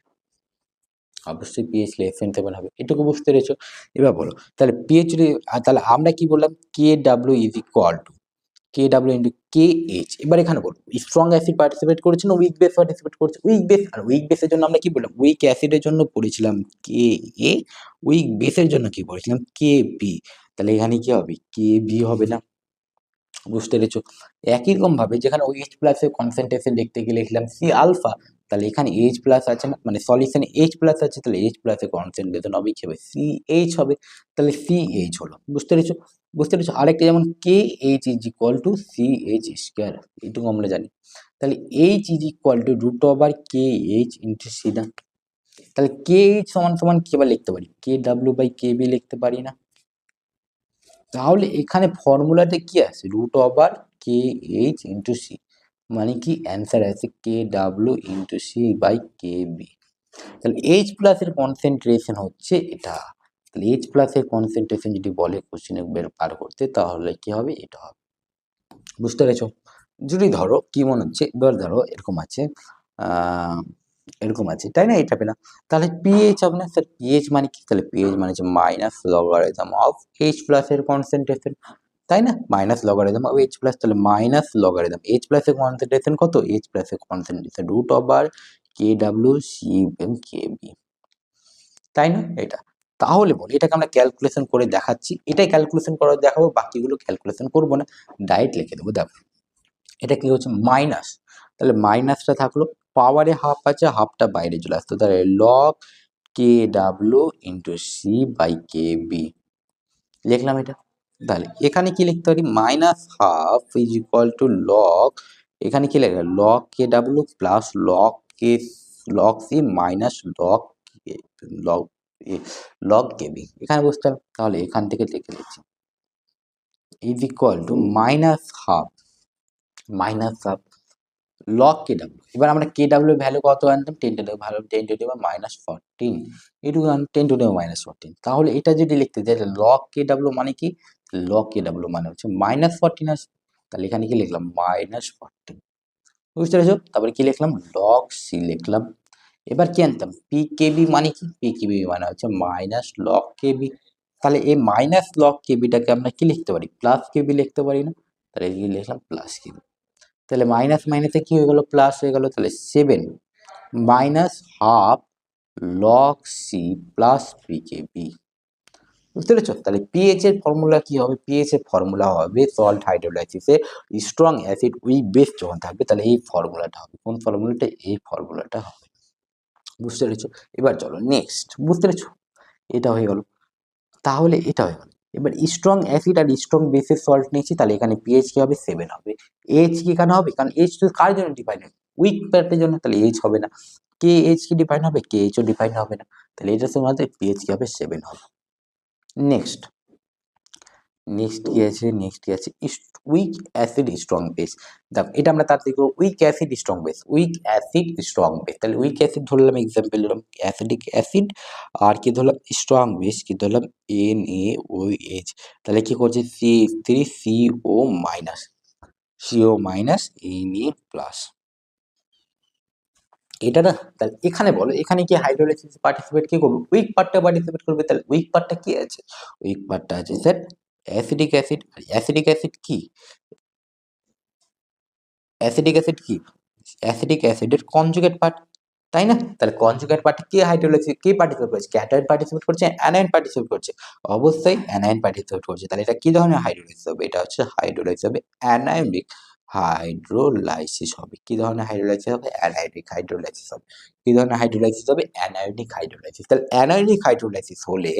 অবশ্যই পিএইচ লেস দেন 7 হবে। এটুকু বুঝতে পেরেছো? এবার বলো তাহলে পিএইচ যদি, তাহলে আমরা কি বললাম? KW is equal to KW into KH। এবার এখানে বলবো স্ট্রং অ্যাসিড পার্টিসিপেট করেছে না উইক বেস পার্টিসিপেট করেছে? Weak base. আর উইক বেসের জন্য আমরা কি বললাম? উইক অ্যাসিডের জন্য পড়েছিলাম KA, উইক বেসের জন্য কি পড়েছিলাম? KB। তাহলে এখানে কি হবে? KB হবে না? বুঝতে পেরেছো? একই রকম ভাবে যেখানে OH প্লাস এর কনসেন্ট্রেশন দেখতে গেলে লিখলাম সি আলফা, তাহলে এখানে H প্লাস আছে না, মানে সলিউশনে H প্লাস আছে, তাহলে H প্লাস এর কনসেন্ট্রেশন হবে কি হবে? CH হবে। তাহলে CH হলো। বুঝতে পেরেছো? বুঝতে পেরেছো? আরেকটা যেমন KH is equal to CH square, এইটুকু আমরা জানি। তাহলে H is equal to root over KH into C না? তাহলে KH সমান সমান কি আবার লিখতে পারি? KW বাই KB লিখতে পারি না? তাহলে এখানে ফর্মুলাতে কি আছে? Root over KH into C, মানে কি অ্যান্সার আছে KW into C by KB। তাহলে H প্লাস এর কনসেন্ট্রেশন হচ্ছে এটা। তাহলে H প্লাস এর কনসেন্ট্রেশন যদি বলে কোশ্চেনে বার করতে, তাহলে কি হবে? এটা হবে। বুঝতে পেরেছো? যদি ধরো কি মনে হচ্ছে, এবার ধরো এরকম আছে, এরকম আছে তাই না? এটা পেলাম। তাহলে পিএইচ হবে না স্যার? পিএইচ মানে কি? তাহলে পিএইচ মানে হচ্ছে minus logarithm of H plus এর কনসেন্ট্রেশন, তাই না? Minus logarithm of H plus, তাহলে মাইনাস লগারিদম এইচ প্লাস এর কনসেন্ট্রেশন কত? এইচ প্লাস এর concentration root over K W C এবং কে বি, তাই না? এটা তাহলে বল এটাকে আমরা ক্যালকুলেশন করে দেখাচ্ছি, এটাই ক্যালকুলেশন করে দেখাবো, বাকিগুলো ক্যালকুলেশন করবো না, ডাইরেক্ট লিখে দেবো। দেখো এটা কি হচ্ছে মাইনাস, তাহলে মাইনাসটা থাকলো, পাওয়ারে হাফ আছে, হাফটা বাইরে চলে আসতো, তাহলে log K W into C by K B লিখলাম এটা। তাহলে এখানে কি লিখতে পারি, minus half is equal to log, এখানে কি লেখা log K W plus log C minus log log K B, এখানে বুঝতে হবে। তাহলে এখান থেকে লিখে দিচ্ছি is equal to minus half log K W, এবার আমরা কে ডাব্লিউ ভ্যালু কত আনতাম, 10⁻14, এটুকু 10⁻14। তাহলে এটা যদি লিখতে যাই লগ কে ডাব্লিউ মানে কি, লগ কে ডাব্লিউ মানে হচ্ছে -14 আসে, তাহলে এখানে কি লিখলাম -14, বুঝতে পেরেছো? তারপরে কি লিখলাম লগ সি লিখলাম। এবার কি আনতাম পি কেবি মানে কি, পি কেবি মানে হচ্ছে মাইনাস লগ কেবি, তাহলে এই মাইনাস লগ কেবিটাকে আমরা কি লিখতে পারি, প্লাস কেবি লিখতে পারি না, তাহলে এই লিখলাম প্লাস কেবি। তাহলে মাইনাস মাইনাসে কি হয়ে গেল, প্লাস হয়ে গেল, তাহলে 7 minus half log C plus P K B, বুঝতে পেরেছো? তাহলে পিএইচ এর ফর্মুলা কি হবে, পিএইচ এর ফর্মুলা হবে সল্ট হাইড্রোলাইসিসে স্ট্রং অ্যাসিড উইক বেস যখন থাকবে, তাহলে এই ফর্মুলাটা হবে, কোন ফর্মুলাটা, এই ফর্মুলাটা হবে, বুঝতে পেরেছো? এবার চলো নেক্সট, বুঝতে পেরেছো? এটা হয়ে গেল, তাহলে এটা হয়ে গেল। এবার স্ট্রং অ্যাসিড আর স্ট্রং বেসের সল্ট নিয়েছি, তাহলে এখানে পিএইচ কি হবে 7 হবে, এইচ কি এখানে হবে, কারণ এইচ তো কার জন্য ডিফাইন হবে, উইক প্যাটের জন্য, তাহলে এইচ হবে না, কে এইচ কি ডিফাইন হবে, কে এইচও ডিফাইন হবে না, তাহলে এটার সময় পিএইচ কি হবে 7 হবে। নেক্সট কি আছে উইক অ্যাসিড স্ট্রং বেস, দেখো এটা আমরা তার দেখবো উইক অ্যাসিড স্ট্রং বেস, তাহলে উইক অ্যাসিড ধরলাম, এক্সাম্পল দিলাম অ্যাসিডিক অ্যাসিড, আর কি ধরলাম স্ট্রং বেস, কি ধরলাম NaOH, তাহলে কি করছে CH3CO minus, CO minus Na plus, এটা না, তাহলে এখানে বলো এখানে কি হাইড্রোলাইসিস পার্টিসিপেট কি করবে, উইক পার্টটা পার্টিসিপেট করবে, তাহলে উইক পার্টটা কি আছে, উইক পার্টটা আছে sir acidic acid, acidic acid কি, অ্যাসিডিক অ্যাসিড কি, অ্যাসিডিক অ্যাসিডের কনজুগেট পার্ট, তাই না? তাহলে কনজুগেট পার্টে কে হাইড্রোলাইসিস, কে পার্টিসিপেট করছে, ক্যাটায়ন পার্টিসিপেট করছে, অ্যানায়ন পার্টিসিপেট করছে, অবশ্যই অ্যানায়ন পার্টিসিপেট করছে, তাহলে এটা কি ধরনের হাইড্রোলাইসিস হবে, এটা হচ্ছে হাইড্রোলাইসিস হবে অ্যানায়নিক হাইড্রোলাইসিস হবে, কি ধরনের হাইড্রোলাইসিস হবে, অ্যানায়নিক হাইড্রোলাইসিস হবে, কি ধরনের হাইড্রোলাইসিস হবে, অ্যানায়নিক হাইড্রোলাইসিস, তাহলে অ্যানায়নিক হাইড্রোলাইসিস হলে,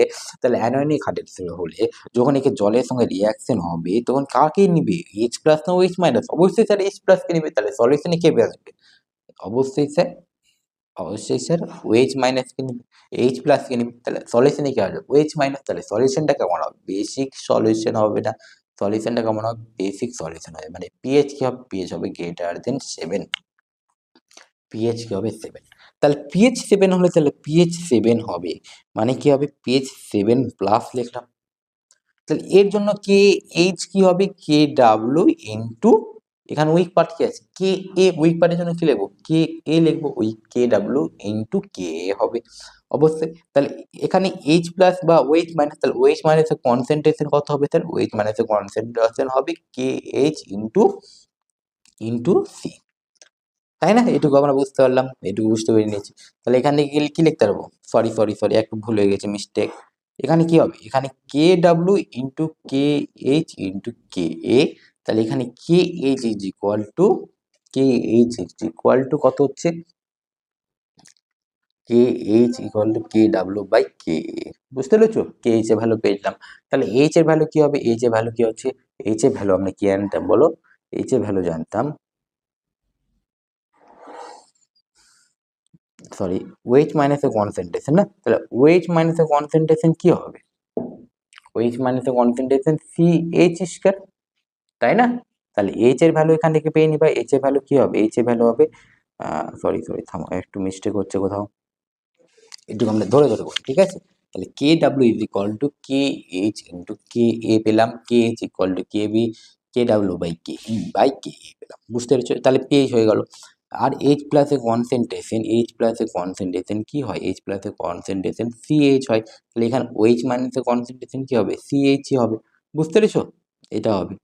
যখন একে জলের সঙ্গে রিয়াকশন হবে তখন কাকে নিবে, এইচ প্লাস না ওএইচ মাইনাস, অবশ্যই স্যার এইচ প্লাস কে নিবে, তাহলে সলিউশনে কে আসবে, অবশ্যই স্যার ওএইচ মাইনাস কে নিবে, এইচ প্লাস কে নিবে, তাহলে সলিউশনে কি আসবে ওএইচ মাইনাস, তাহলে সলিউশনটা কেমন হবে, বেসিক সলিউশন হবে না, সলিউশনটা কেমন হবে, বেসিক সলিউশন হবে, মানে পিএইচ কি হবে, পিএইচ হবে গ্রেটার দেন 7, পিএইচ কি হবে 7, তাহলে পিএইচ 7 হলে তাহলে পিএইচ 7 হবে, মানে কি হবে পিএইচ 7 প্লাস লিখলাম, তাহলে এর জন্য কে এইচ কি হবে, কে ডাব্লিউ ইন্টু, এখানে উইক পার্ট কি আছে কে এ, উইক পার্টের জন্য কি লিখবো, কে এ লিখবো, উইক কে ডাব্লিউ ইন্টু কে এ হবে অবশ্যই। তাহলে এখানে এইচ প্লাস বা ওএইচ মাইনাস, তাহলে ওএইচ মাইনাসের কনসেন্ট্রেশন কত হবে, তাহলে ওএইচ মাইনাসের কনসেন্ট্রেশন হবে কে এইচ ইন্টু সি, তাই না? এটুকু আমরা বুঝতে পারলাম, এটুকু বুঝতে পেরে নিয়েছি। তাহলে এখান থেকে কি লিখতে পারবো, সরি একটু ভুল হয়ে গেছে, মিস্টেক, এখানে কি হবে, এখানে K W into K H into K A, তাহলে এখানে K H is equal to কত হচ্ছে, K H equal to K W by K A, বুঝতে পেরেছো? কে এইচ এর ভ্যালু পেলাম, তাহলে এইচ এর ভ্যালু কি হবে, এইচ এর ভ্যালু কি হচ্ছে, এইচ এর ভ্যালু আমরা কি জানতাম বলো, এইচ এর ভ্যালু জানতাম, সরি ওয়েট মাইনাসের কনসেন্ট্রেশন না, তাহলে ওয়েট মাইনাসের কনসেন্ট্রেশন কি হবে, ওয়েট মাইনাসের কনসেন্ট্রেশন সি এইচ স্কয়ার, তাই না? তাহলে এইচ এর ভ্যালু এখান থেকে পেয়ে নিবা, এইচ এর ভ্যালু কি হবে, এইচ এর ভ্যালু হবে সরি থামো একটু মিস্টেক হচ্ছে কোথাও, একটু আমরা ধরে বলি, ঠিক আছে? তাহলে K W is equal to K H into K A পেলাম, K H equal to K B, K W by K E by K A পেলাম, বুঝতে পেরেছো? তাহলে পেজ হয়ে গেল। আর এইচ প্লাসের কনসেন্ট্রেশন কি হয়, এইচ প্লাসের কনসেন্ট্রেশন সি এইচ হয়, তাহলে এখানে ওএইচ মাইনাসের কনসেন্ট্রেশন কি হবে, সি এইচই হবে, বুঝতে পেরেছো? এটা হবে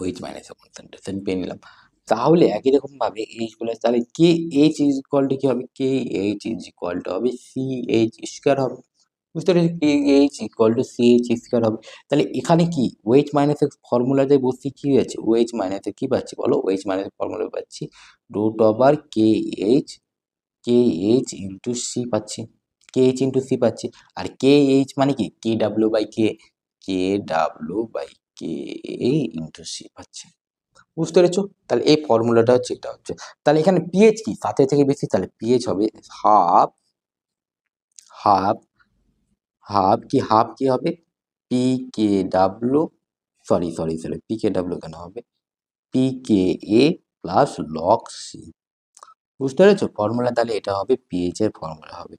ওএইচ মাইনাসের কনসেন্ট্রেশন পেয়ে নিলাম। তাহলে একই রকম ভাবে এইচ প্লাস, তাহলে K H is equal to কি হবে, K H is equal to হবে সি এইচ স্কোয়ার হবে। বুঝতে পেরেছি, K H equal to C H square হবে। তাহলে এখানে কি ওএইচ মাইনাস এক্স ফর্মুলাতে বসছি, কি হয়েছে ওএইচ মাইনাস কি পাচ্ছি বলো, ওএইচ মাইনাস ফর্মুলা পাচ্ছি root over K H into C পাচ্ছি, কে এইচ ইন্টু সি পাচ্ছি। আর কে এইচ মানে কি K W by K into C পাচ্ছি। বুঝতে পেরেছো, তাহলে এই ফর্মুলাটা হচ্ছে, এটা হচ্ছে। তাহলে এখানে পিএইচ কি 7 থেকে বেশি, তাহলে পিএইচ হবে হাফ হাফ হাফ কি হবে P K W, sorry P K W কেন হবে, পি কে এ প্লাস লগ সি। বুঝতে পেরেছো ফর্মুলা, তাহলে এটা হবে পিএইচ এর ফর্মুলা হবে।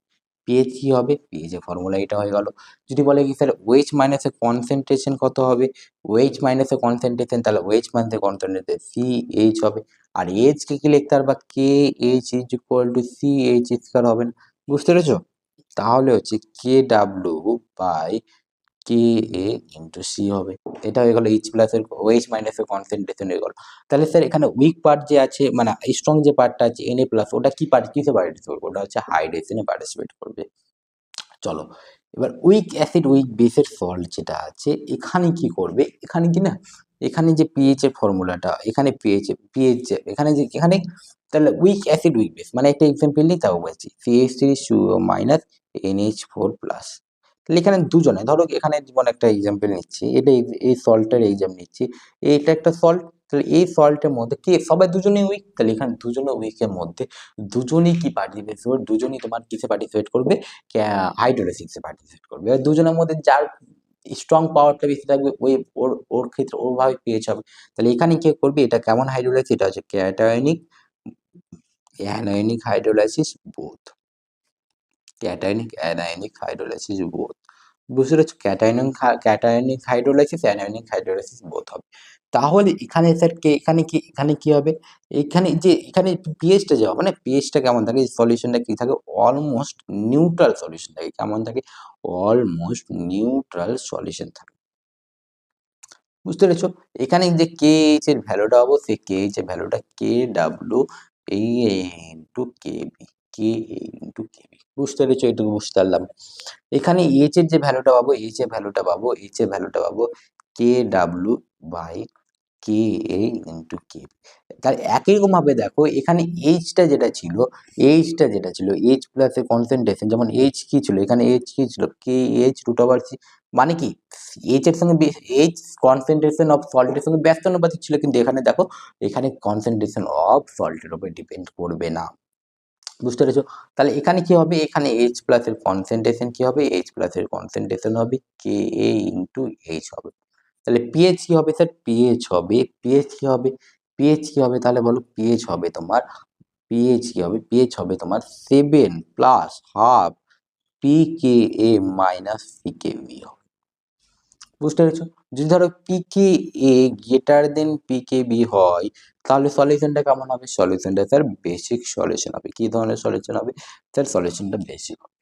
পিএইচ কি হবে, পিএইচ এর ফর্মুলা এটা হয়ে গেল। যদি বলে কি স্যার ওএইচ মাইনাস এর কনসেন্ট্রেশন কত হবে, ওএইচ মাইনাস এর কনসেন্ট্রেশন, তাহলে ওএইচ মাইনাস এর কনসেন্ট্রেশন সি এইচ হবে। আর এইচ কে কি লিখতে পারবা, K H is equal to C H square হবে না। বুঝতে পেরেছো, তাহলে হচ্ছে K W by K A into C হবে। এটা হয়ে গেল এইচ প্লাস এর ওএইচ মাইনাস এর কনসেন্ট্রেশন হয়ে গেল। তাহলে স্যার এখানে উইক পার্ট যে আছে, মানে স্ট্রং যে পার্টটা আছে এন এ প্লাস, ওটা কি পার্ট, কিসে পার্টিসিপেট করবে, ওটা হচ্ছে হাইড্রেশনে পার্টিসিপেট করবে। চলো এবার উইক অ্যাসিড উইক বেসের সল্ট যেটা আছে, এখানে কি করবে, এখানে কি না, এখানে যে পিএইচ এর ফর্মুলাটা, এখানে পিএইচ এখানে তাহলে উইক অ্যাসিড উইক বেস, মানে একটা এক্সাম্পল নিই তাও বলছি, CH3 মাইনাস NH4 প্লাস। তাহলে এখানে দুজনে ধরো, এখানে যেমন একটা এক্সাম্পল নিচ্ছি, এটা এই সল্টের এক্সাম নিচ্ছি, এটা একটা সল্ট। তাহলে এই সল্টের মধ্যে কে সবাই দুজনেই উইক, তাহলে এখানে দুজনে উইকের মধ্যে দুজনেই কি পার্টিসিপেট করবে, দুজনেই তোমার কিসে পার্টিসিপেট করবে, হাইড্রোলাইসিসে পার্টিসিপেট করবে। এবার দুজনের মধ্যে যার স্ট্রং পাওয়ারটা বেশি থাকবে, ওই ওর ক্ষেত্রে ওভাবে পেয়েছে হবে। তাহলে এখানে কি করবে, এটা কেমন হাইড্রোলাইসিস, এটা হচ্ছে cationic anionic hydrolysis both, anionic hydrolysis both. বুঝতে পেরেছো, cationic hydrolysis anionic hydrolysis both হবে। তাহলে এখানে স্যার কে, এখানে কি হবে, এখানে পিএইচটা যে হবে না, পিএইচটা কেমন থাকে, সলিউশনটা কি থাকে, অলমোস্ট নিউট্রাল সলিউশন থাকে। কেমন থাকে, অলমোস্ট নিউট্রাল সলিউশন থাকে। বুঝতে পেরেছো, এখানে যে কে এইচ এর ভ্যালুটা পাবো, সেই কে এইচ এর ভ্যালুটা কে ডাব্লু এই ইন্টু কে বি, বুঝতে পেরেছো, এটুকু বুঝতে পারলাম। এখানে এইচ এর যে ভ্যালুটা পাবো, K W by K A into K. তাহলে একই রকম ভাবে দেখো, এখানে এইচটা যেটা ছিল এইচ প্লাস এর কনসেন্ট্রেশন, যেমন এইচ কি ছিল, এখানে এইচ কি ছিল, K H root over C. মানে কি এইচ এর সঙ্গে এইচ কনসেন্ট্রেশন অফ সল্টের সঙ্গে ব্যস্ত অনুপাতিক ছিল, কিন্তু এখানে দেখো, এখানে কনসেন্ট্রেশন অফ সল্টের উপর ডিপেন্ড করবে না। বুঝতে পেরেছো, তাহলে এখানে কি হবে, এখানে এইচ প্লাস এর কনসেন্ট্রেশন কি হবে, এইচ প্লাস এর কনসেন্ট্রেশন হবে কে এ ইন্টু এইচ হবে। তাহলে পিএইচ কি হবে স্যার, পিএইচ কি হবে তাহলে বলো, পিএইচ হবে তোমার 7 প্লাস হাফ পি কে এ মাইনাস সি কে বি হবে। বুঝতে পেরেছো, যদি ধরো পি কে এ greater than P K B হয়, তাহলে সলিউশনটা কেমন হবে, সলিউশনটা স্যার বেসিক সলিউশন হবে। কি ধরনের সলিউশন হবে স্যার, সলিউশনটা বেসিক হবে।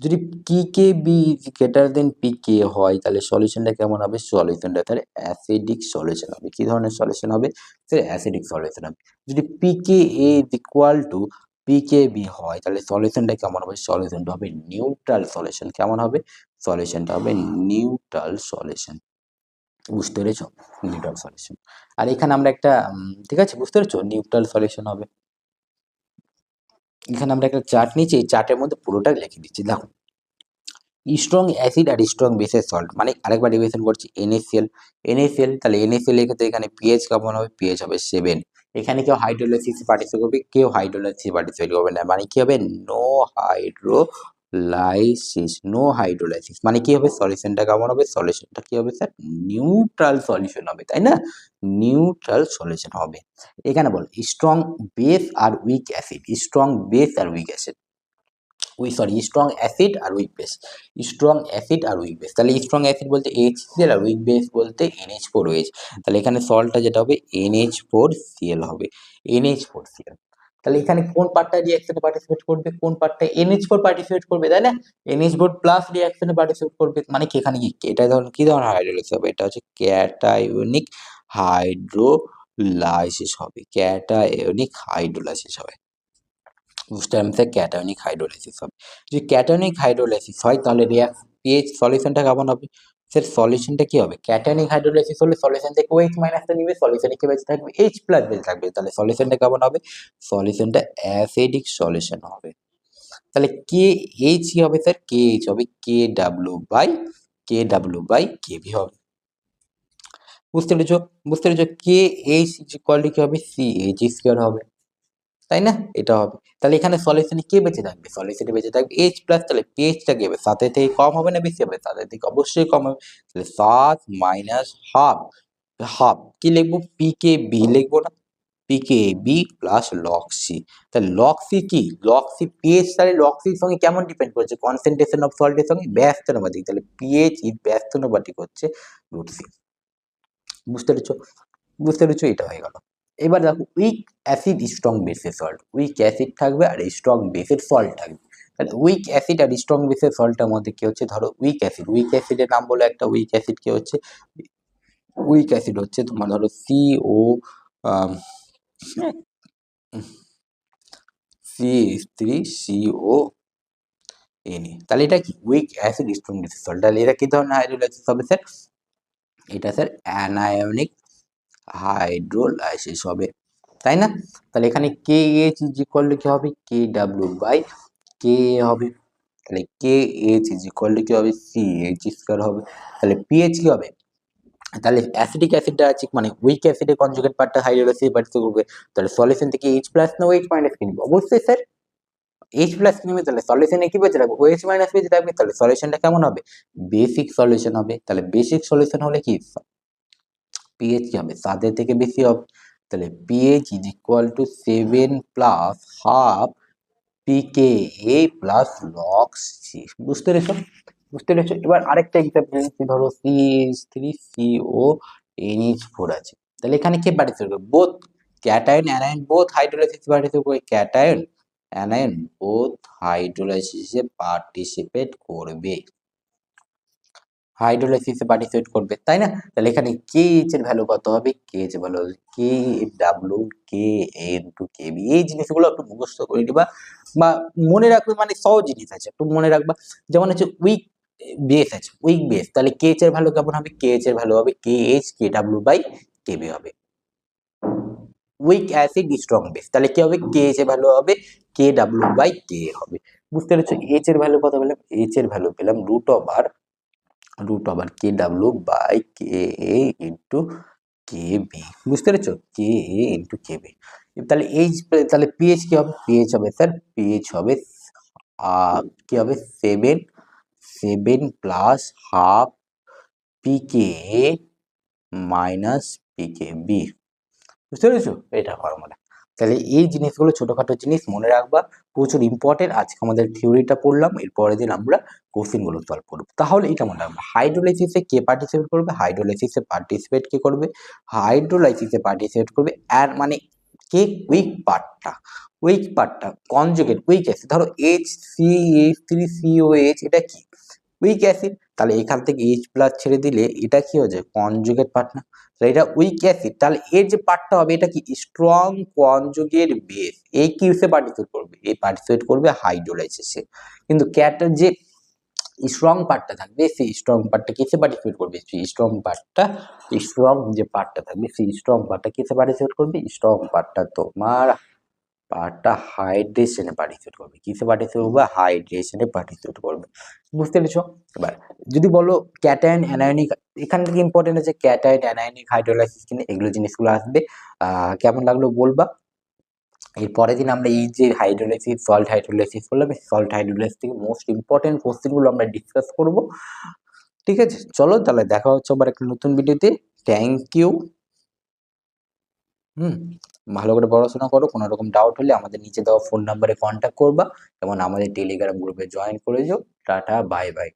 যদি P K B greater than P K হয়, তাহলে সলিউশনটা কেমন হবে, সলিউশনটা তাহলে অ্যাসিডিক সলিউশন হবে। কি ধরনের সলিউশন হবে স্যার, অ্যাসিডিক সলিউশন হবে। যদি P K A equal to P K B হয়, তাহলে সলিউশনটা কেমন হবে, সলিউশনটা হবে নিউট্রাল সলিউশন। কেমন হবে, সলিউশনটা হবে নিউট্রাল সলিউশন। বুঝতে পেরেছো, নিউট্রাল সলিউশন। আর এখানে আমরা একটা ঠিক আছে, বুঝতে পেরেছো, নিউট্রাল সলিউশন হবে। এখানে আমরা একটা চার্ট নিচ্ছি, এই চার্টের মধ্যে পুরোটা লিখে দিচ্ছি, দেখো স্ট্রং অ্যাসিড আর স্ট্রং বেসের সল্ট, মানে আরেকবার রিভিশন করছি, NaCl, তাহলে NaCl এর ক্ষেত্রে এখানে পিএইচ কেমন হবে, পিএইচ হবে 7। এখানে কেউ হাইড্রোলাইসিস পার্টিসিপেট করবে, কেউ হাইড্রোলাইসিস পার্টিসিপেট করবে না, মানে কি হবে, নো হাইড্রোলাইসিস, মানে কি হবে, সলিউশনটা কেমন হবে, সলিউশনটা কি হবে স্যার, নিউট্রাল সলিউশন হবে, তাই না, নিউট্রাল সলিউশন হবে। এখানে বল স্ট্রং বেস আর weak acid, strong acid, strong acid আর উইক বেস, তাহলে স্ট্রং অ্যাসিড বলতে HCl আর উইক বেস বলতে NH4OH। তাহলে এখানে সল্টটা যেটা হবে NH4Cl হবে, NH4Cl। তাহলে এখানে কোন পার্টটা রিঅ্যাকশনে পার্টিসিপেট করবে, কোন পার্টটা NH4 পার্টিসিপেট করবে, তাই না, NH4 প্লাস রিঅ্যাকশনে পার্টিসিপেট করবে, মানে কি এখানে কি, এটা ধরুন কি ধরনের হাইড্রোলাইসিস হবে, এটা হচ্ছে ক্যাটায়নিক হাইড্রো লাইসিস হবে, ক্যাটায়নিক হাইড্রোলাইসিস হবে। বুঝতে পারছেন, ক্যাটায়নিক হাইড্রোলাইসিস হবে। যদি ক্যাটায়নিক হাইড্রোলাইসিস হয় তাহলে পিএইচ সলিউশনটা কেমন হবে? স্যার সলিউশনটা কি হবে? ক্যাটায়নিক হাইড্রোলাইসিস হলে সলিউশন থেকে OH মাইনাসটা নিবে, সলিউশনে কি বেঁচে থাকবে? H প্লাস বেঁচে থাকবে। তাহলে সলিউশনটা কেমন হবে? সলিউশনটা অ্যাসিডিক সলিউশন হবে। তাহলে KH কি হবে স্যার? KH হবে KW/KB হবে। বুঝতে পেরেছো? বুঝতে পেরেছো? KH ইকুয়াল টু কি হবে? CH স্কয়ার হবে। তাই না? এটা হবে। তাহলে এখানে সলিউশনে কে বেঁচে থাকবে? সলিউশনে বেঁচে থাকবে H প্লাস, তাহলে pH টা কি হবে? 7 এর থেকে কম হবে না বেশি হবে? 7 এর থেকে অবশ্যই কম হবে। তাহলে 7 মাইনাস হাফ, হাফ কি লিখবো? PKB লিখবো না? PKB plus log C। তাহলে log C কি? log C pH, তাহলে log C এর সঙ্গে কেমন ডিপেন্ড করছে? কনসেন্ট্রেশন অফ সল্টের সঙ্গে ব্যস্তানুপাতিক। তাহলে pH ইজ ব্যস্তানুপাতিক হচ্ছে √C। বুঝতে পেরেছো? বুঝতে পেরেছো? এটা হয়ে গেল। এবার দেখো উইক অ্যাসিড স্ট্রং বেসের সল্ট। উইক অ্যাসিড থাকবে আর স্ট্রং বেসের সল্ট থাকবে। তাহলে উইক অ্যাসিড আর স্ট্রং বেসের সল্টের মধ্যে কি হচ্ছে? ধরো উইক অ্যাসিড, উইক অ্যাসিডের নাম বলো একটা। উইক অ্যাসিড কি হচ্ছে? উইক অ্যাসিড হচ্ছে তোমার ধরো CO CH3CONA। তাহলে এটা কি? উইক অ্যাসিড স্ট্রং বেসের সল্ট। তাহলে এটা কি ধরনের হাইড্রোলাইসিস হবে স্যার? এটা স্যার অ্যানায়নিক হাইড্রোলাইসিস হবে, তাই না? তাহলে এখানে KH ইজ ইকুয়াল টু কি হবে? KW/Ka হবে। তাহলে KH ইজ ইকুয়াল টু কি হবে? CH স্কয়ার হবে। তাহলে pH কি হবে? তাহলে অ্যাসিডিক অ্যাসিডটা আছে মানে উইক অ্যাসিডের কনজুগেট পার্টটা হাইড্রোলাইসিস পার্টিসিপেট করবে। তাহলে সলিউশন থেকে H প্লাস না OH মাইনাস কি নিবে? অবশ্যই স্যার H প্লাস কি নিবে। তাহলে সলিউশনে কি বেঁচে থাকবে? OH মাইনাস বেঁচে থাকবে। তাহলে সলিউশনটা কেমন হবে? বেসিক সলিউশন হবে। তাহলে বেসিক সলিউশন হলে কি pH কি হবে? 7 এর থেকে বেশি হবে। তাহলে pH is equal to 7 plus half pKa plus log C। বুঝতে পেরেছো? বুঝতে পেরেছো? এবার আরেকটা এক্সাম্পল নিচ্ছি, ধরো CH3CONH4 আছে। তাহলে এখানে কে পার্টিসিপেট করবে? Both cation anion both hydrolysis participate করবে। ক্যাটায়ন অ্যানায়ন বোথ হাইড্রোলাইসিসে পার্টিসিপেট করবে। হাইড্রোলাইসিসে পার্টিসিপেট করবে, তাই না? তাহলে এখানে KH এর ভ্যালু কত হবে? KH এর ভ্যালু হবে KW/Ka/Kb। এই জিনিসগুলো একটু মুখস্থ করে নিবা বা মনে রাখবে, মানে সহজ জিনিস আছে, একটু মনে রাখবা। যেমন হচ্ছে উইক বেস আছে, উইক বেস, তাহলে KH এর ভ্যালু কেমন হবে? KH এর ভ্যালু হবে KH KW/Kb হবে। উইক অ্যাসিড স্ট্রং বেস, তাহলে কি হবে? KH এর ভ্যালু হবে KW/Ka হবে। বুঝতে পেরেছো? H এর ভ্যালু কত পেলাম? H এর ভ্যালু পেলাম √KW/Ka ইন্টু KB। বুঝতে পেরেছো? Ka into KB। তাহলে তাহলে pH কি হবে? pH হবে স্যার, pH হবে কি হবে? 7 plus half pKa minus pKb। বুঝতে পেরেছো? এটা ফর্মুলা। তাহলে এই জিনিসগুলো ছোটখাটো জিনিস মনে রাখবা, প্রচুর ইম্পর্টেন্ট। আজকে আমাদের থিওরিটা পড়লাম, এর পরের দিন আমরা কোশ্চেনগুলো সলভ করবো। তাহলে এটা মনে রাখবা, হাইড্রোলাইসিসে কে পার্টিসিপেট করবে? হাইড্রোলাইসিসে পার্টিসিপেট কে করবে? হাইড্রোলাইসিসে পার্টিসিপেট করবে আর মানে কে? উইক পার্টটা, উইক পার্টটা কনজুগেট উইক অ্যাসিড। ধরো HCH3COH এটা কি? Week acid. তাহলে এখান থেকে H প্লাস ছেড়ে দিলে এটা কি হয়ে যায়? কনজুগেট পার্ট না? তাহলে এটা উইক অ্যাসিড। তাহলে এর যে পার্টটা হবে এটা কি? Strong conjugate base. এই কিসে পার্টিসিপেট করবে? এই পার্টিসিপেট করবে হাইড্রোলাইসিসে। কিন্তু ক্যাটার যে স্ট্রং পার্টটা থাকবে সেই স্ট্রং পার্টটা কিসে পার্টিসিপেট করবে? সেই স্ট্রং পার্টটা, স্ট্রং যে পার্টটা থাকবে সেই স্ট্রং পার্টটা কিসে পার্টিসিপেট করবে? স্ট্রং পার্টটা তোমার পার্টটা হাইড্রেশনে পার্টিসিপেট করবে। কিসে পার্টিসিপেট করবে? হাইড্রেশনে পার্টিসিপেট করবে। বুঝতে পেরেছো? এবার যদি বলো ক্যাটায়ন অ্যানায়নিক, এখান থেকে ইম্পর্টেন্ট আছে ক্যাটায়ন অ্যানায়নিক হাইড্রোলাইসিস কিনে, এগুলো জিনিসগুলো আসবে। কেমন লাগলো বলবা। এর পরের দিন আমরা এই যে হাইড্রোলাইসিস, সল্ট হাইড্রোলাইসিস করলাম, সল্ট হাইড্রোলাইসিস থেকে মোস্ট ইম্পর্টেন্ট কোশ্চেনগুলো আমরা ডিসকাস করব। ঠিক আছে, চলো তাহলে দেখা হচ্ছে আবার একটা নতুন ভিডিওতে। Thank you. ভালো করে পড়াশোনা করো। কোনো রকম ডাউট হলে আমাদের নিচে দেওয়া ফোন নাম্বারে কন্ট্যাক্ট করবা এবং আমাদের টেলিগ্রাম গ্রুপে জয়েন করে যাও। Tata, bye bye.